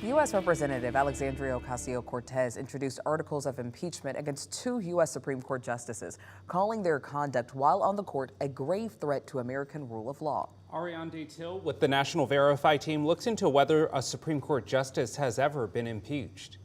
U.S. Representative Alexandria Ocasio-Cortez introduced articles of impeachment against two U.S. Supreme Court justices, calling their conduct while on the court a grave threat to American rule of law. Ariane Till with the National Verify team looks into whether a Supreme Court justice has ever been impeached.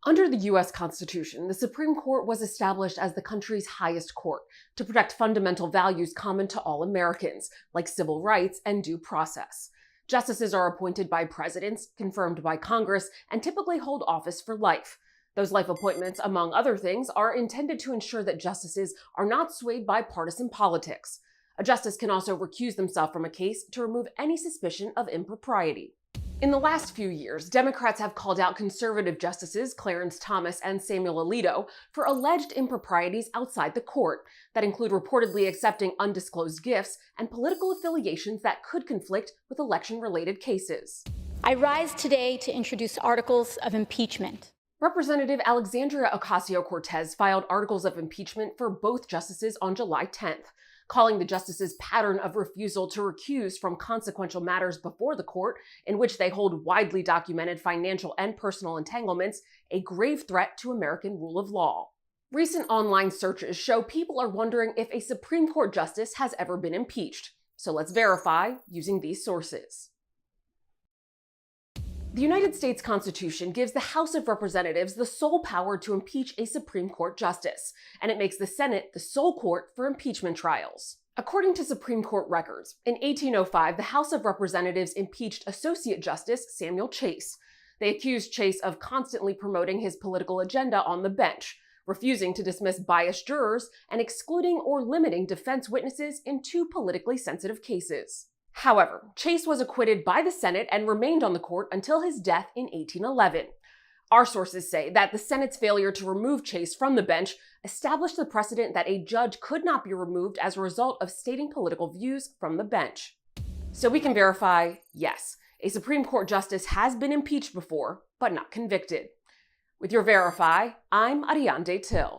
Under the U.S. Constitution, the Supreme Court was established as the country's highest court to protect fundamental values common to all Americans, like civil rights and due process. Justices are appointed by presidents, confirmed by Congress, and typically hold office for life. Those life appointments, among other things, are intended to ensure that justices are not swayed by partisan politics. A justice can also recuse themselves from a case to remove any suspicion of impropriety. In the last few years, Democrats have called out conservative justices Clarence Thomas and Samuel Alito for alleged improprieties outside the court that include reportedly accepting undisclosed gifts and political affiliations that could conflict with election-related cases. I rise today to introduce articles of impeachment. Representative Alexandria Ocasio-Cortez filed articles of impeachment for both justices on July 10th, calling the justices' pattern of refusal to recuse from consequential matters before the court, in which they hold widely documented financial and personal entanglements, a grave threat to American rule of law. Recent online searches show people are wondering if a Supreme Court justice has ever been impeached. So let's verify using these sources. The United States Constitution gives the House of Representatives the sole power to impeach a Supreme Court justice, and it makes the Senate the sole court for impeachment trials. According to Supreme Court records, in 1805, the House of Representatives impeached Associate Justice Samuel Chase. They accused Chase of constantly promoting his political agenda on the bench, refusing to dismiss biased jurors, and excluding or limiting defense witnesses in two politically sensitive cases. However, Chase was acquitted by the Senate and remained on the court until his death in 1811. Our sources say that the Senate's failure to remove Chase from the bench established the precedent that a judge could not be removed as a result of stating political views from the bench. So we can verify, yes, a Supreme Court justice has been impeached before, but not convicted. With your Verify, I'm Ariane Till.